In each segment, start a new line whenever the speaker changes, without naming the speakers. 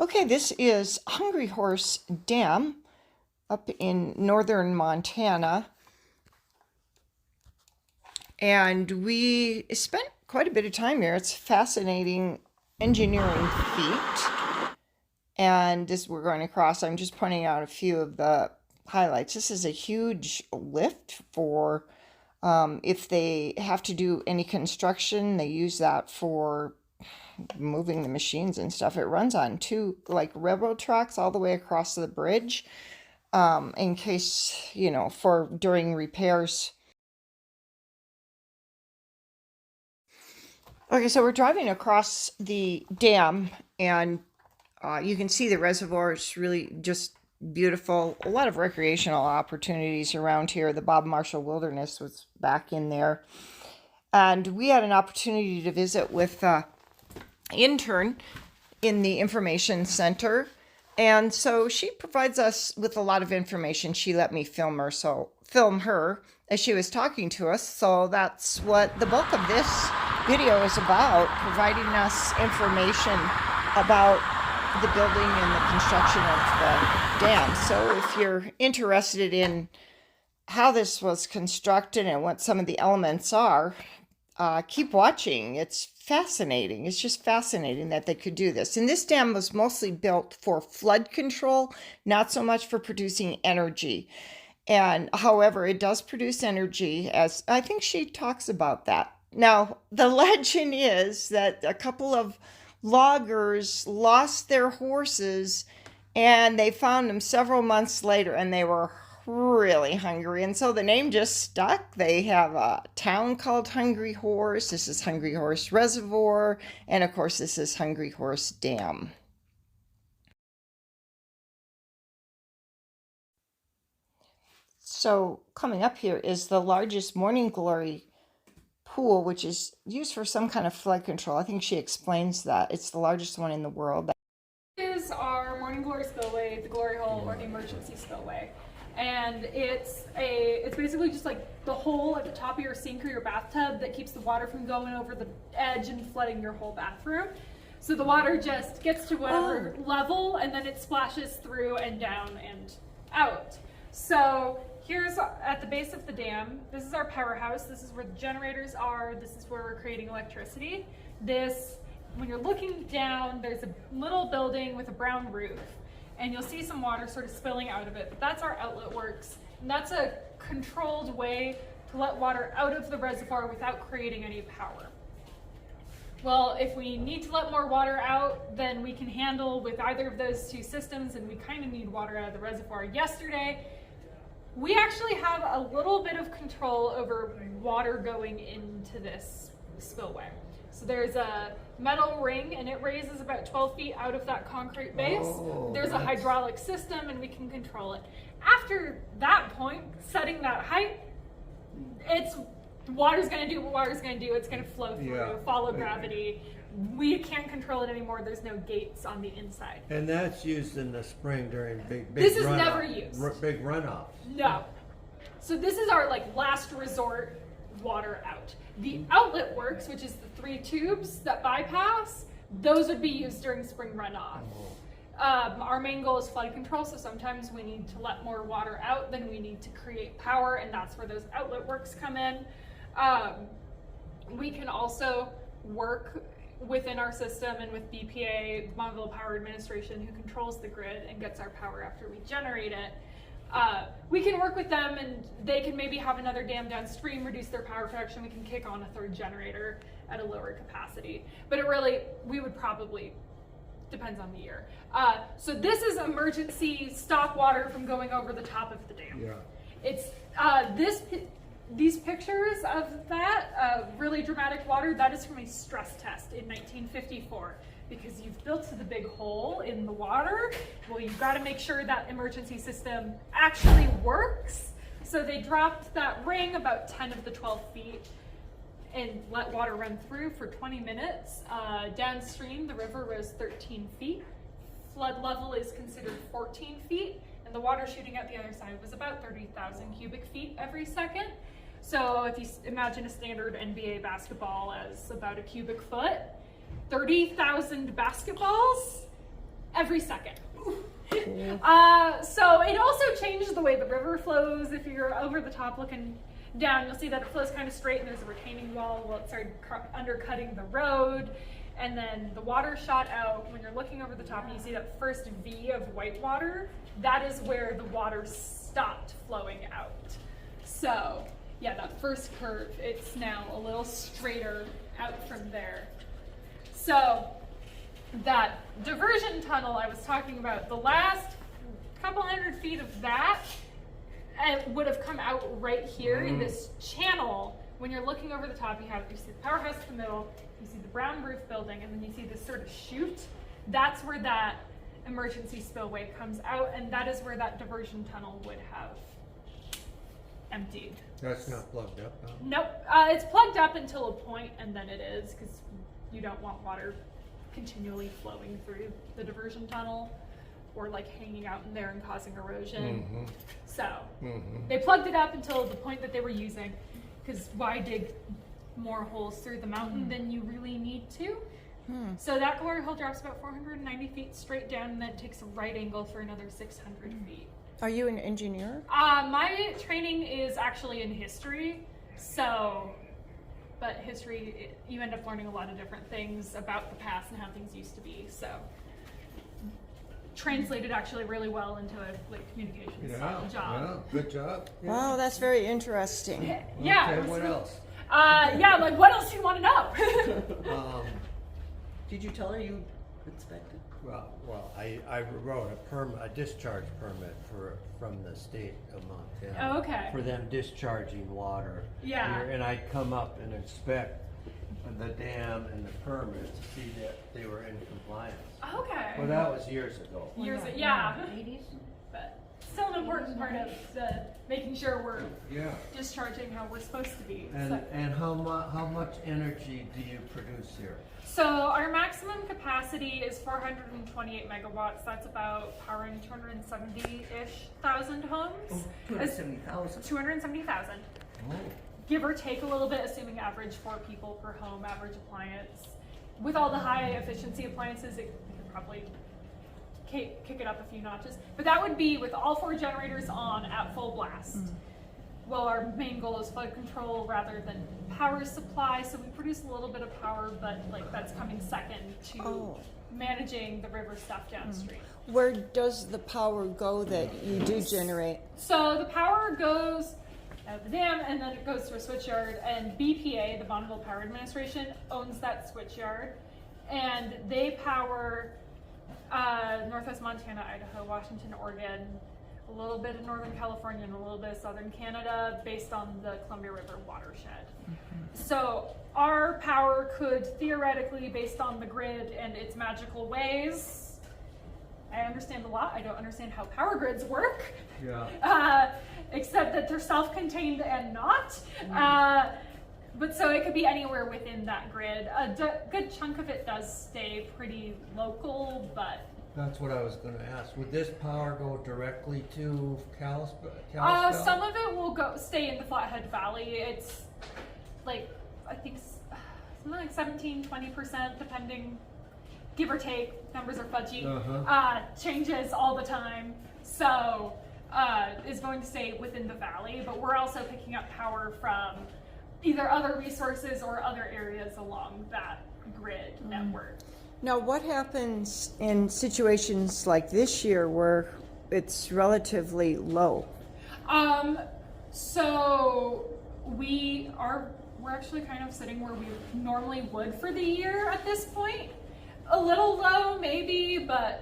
Okay, this is Hungry Horse Dam up in northern Montana. And we spent quite a bit of time here. It's a fascinating engineering feat. And as we're going across, I'm just pointing out a few of the highlights. This is a huge lift for if they have to do any construction, they use that for moving the machines and stuff. It runs on two like railroad tracks all the way across the bridge in case, for during repairs. Okay, so we're driving across the dam and you can see the reservoir is really just beautiful. A lot of recreational opportunities around here. The Bob Marshall Wilderness was back in there. And we had an opportunity to visit with intern in the information center, and so she provides us with a lot of information. She let me film her as she was talking to us, so that's what the bulk of this video is about, providing us information about the building and the construction of the dam. So if you're interested in how this was constructed and what some of the elements are, keep watching. It's fascinating. It's just fascinating that they could do this. And this dam was mostly built for flood control, not so much for producing energy. And however, it does produce energy, as I think she talks about that. Now, the legend is that a couple of loggers lost their horses and they found them several months later and they were really hungry, and so the name just stuck. They have a town called Hungry Horse. This is Hungry Horse Reservoir, and of course this is Hungry Horse Dam. So coming up here is the largest morning glory pool, which is used for some kind of flood control. I think she explains that it's the largest one in the world.
This is our morning glory spillway, the glory hole, or the emergency spillway. And it's basically just like the hole at the top of your sink or your bathtub that keeps the water from going over the edge and flooding your whole bathroom. So the water just gets to whatever level and then it splashes through and down and out. So here's at the base of the dam. This is our powerhouse. This is where the generators are. This is where we're creating electricity. When you're looking down, there's a little building with a brown roof. And you'll see some water sort of spilling out of it, but that's our outlet works. And that's a controlled way to let water out of the reservoir without creating any power. Well, if we need to let more water out, then we can handle with either of those two systems, and we kind of need water out of the reservoir. Yesterday, we actually have a little bit of control over water going into this spillway. So there's a metal ring and it raises about 12 feet out of that concrete base. There's a hydraulic system and we can control it. After that point, setting that height, water's gonna do what water's gonna do. It's gonna flow through, follow gravity. We can't control it anymore. There's no gates on the inside.
And that's used in the spring during big
This is
runoff,
never used.
Big runoffs.
No. So this is our last resort water out. The outlet works, which is the 3 tubes that bypass, those would be used during spring runoff. Our main goal is flood control, so sometimes we need to let more water out than we need to create power, and that's where those outlet works come in. We can also work within our system and with BPA, the Bonneville Power Administration, who controls the grid and gets our power after we generate it. We can work with them and they can maybe have another dam downstream, reduce their power production. We can kick on a 3rd generator at a lower capacity. But we would probably, depends on the year. So this is emergency stop water from going over the top of the dam.
Yeah.
It's these pictures of that really dramatic water, that is from a stress test in 1954. Because you've built the big hole in the water, well, you've got to make sure that emergency system actually works. So they dropped that ring about 10 of the 12 feet and let water run through for 20 minutes. Downstream, the river rose 13 feet. Flood level is considered 14 feet, and the water shooting out the other side was about 30,000 cubic feet every second. So if you imagine a standard NBA basketball as about a cubic foot, 30,000 basketballs every second. So it also changes the way the river flows. If you're over the top looking down, you'll see that it flows kind of straight and there's a retaining wall. Well, it started undercutting the road, and then the water shot out. When you're looking over the top and you see that first V of white water, that is where the water stopped flowing out. So yeah, that first curve, it's now a little straighter out from there. So that diversion tunnel I was talking about, the last couple hundred feet of that would have come out right here in this channel. When you're looking over the top, you see the powerhouse in the middle, you see the brown roof building, and then you see this sort of chute. That's where that emergency spillway comes out, and that is where that diversion tunnel would have emptied.
That's not plugged up now?
Nope. It's plugged up until a point, and then it is, because you don't want water continually flowing through the diversion tunnel or like hanging out in there and causing erosion. So they plugged it up until the point that they were using, because why dig more holes through the mountain than you really need to? So that glory hole drops about 490 feet straight down, and then takes a right angle for another 600 feet.
Are you an engineer?
My training is actually in history, but history, you end up learning a lot of different things about the past and how things used to be. So translated actually really well into a communications job.
Yeah, good job.
Wow, that's very interesting.
Yeah.
Okay, what else?
Like what else do you want to know?
Did you tell her you inspected?
Well, I wrote a discharge permit from the state of Montana.
Oh, okay.
For them discharging water.
Yeah.
And I'd come up and inspect the dam and the permit to see that they were in compliance.
Okay.
Well, that was years ago.
Yeah.
80s?
But still an important part of making sure we're
Yeah.
discharging how we're supposed to be.
And how much energy do you produce here?
So our maximum capacity is 428 megawatts. That's about powering 270-ish thousand homes.
Oh, 270,000.
270,000.
Oh.
Give or take a little bit, assuming average 4 people per home, average appliance. With all the high efficiency appliances, it could probably kick it up a few notches. But that would be with all 4 generators on at full blast. Well, our main goal is flood control rather than power supply, so we produce a little bit of power, but like that's coming second to managing the river stuff downstream.
Where does the power go that you do generate?
So the power goes out the dam, and then it goes to a switchyard, and BPA, the Bonneville Power Administration, owns that switchyard, and they power Northwest Montana, Idaho, Washington, Oregon, a little bit of Northern California, and a little bit of Southern Canada based on the Columbia River watershed. So our power could theoretically, based on the grid and its magical ways, I understand a lot. I don't understand how power grids work.
Yeah.
Except that they're self-contained and not. But so it could be anywhere within that grid. A good chunk of it does stay pretty local, but
That's what I was going to ask. Would this power go directly to Kalispell?
some of it will stay in the Flathead Valley. It's like, I think something like 17-20%, depending, give or take. Numbers are fudgy. Changes all the time. So is going to stay within the valley, but we're also picking up power from either other resources or other areas along that grid network.
Now, what happens in situations like this year where it's relatively low?
So we're actually kind of sitting where we normally would for the year at this point. A little low maybe, but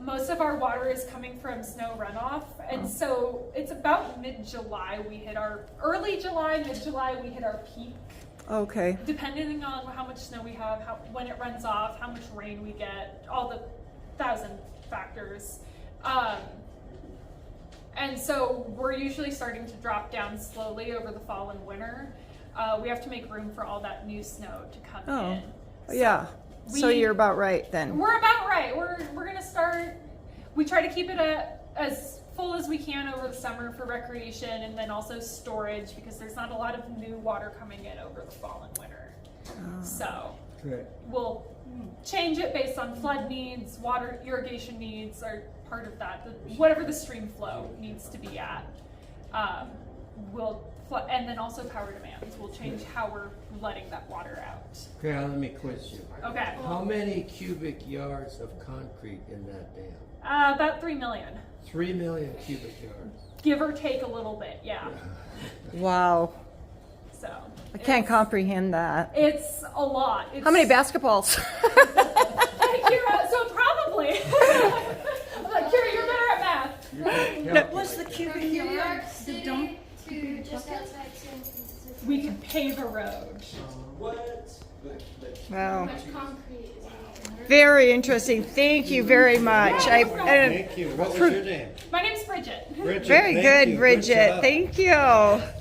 most of our water is coming from snow runoff, and so it's about mid-July we hit our mid-July we hit our peak.
Okay.
Depending on how much snow we have, when it runs off, how much rain we get, all the 1,000 factors. And so we're usually starting to drop down slowly over the fall and winter. We have to make room for all that new snow to come in.
Yeah. So you're about right then.
We're about right. We're gonna start. We try to keep it as full as we can over the summer for recreation, and then also storage, because there's not a lot of new water coming in over the fall and winter. So
Great.
we'll change it based on flood needs, water irrigation needs are part of that. Whatever the stream flow needs to be at, and then also power demands will change how we're letting that water out.
Okay, now let me quiz you.
Okay.
How many cubic yards of concrete in that dam?
About 3 million,
3 million cubic yards.
give or take a little bit. Yeah.
Wow.
So.
I can't comprehend that.
It's a lot.
How many basketballs?
Kira, so probably. I'm like, Kira, you're better at math.
What's the cubic
New
yard?
York
The
City
dump?
to just outside San Francisco.
We could pave a road.
Wow.
Much concrete is
Very interesting. Thank you very much.
Thank you. What was your name?
My name's Bridget.
Bridget.
Very
thank
good,
you.
Bridget.
job.
Thank you.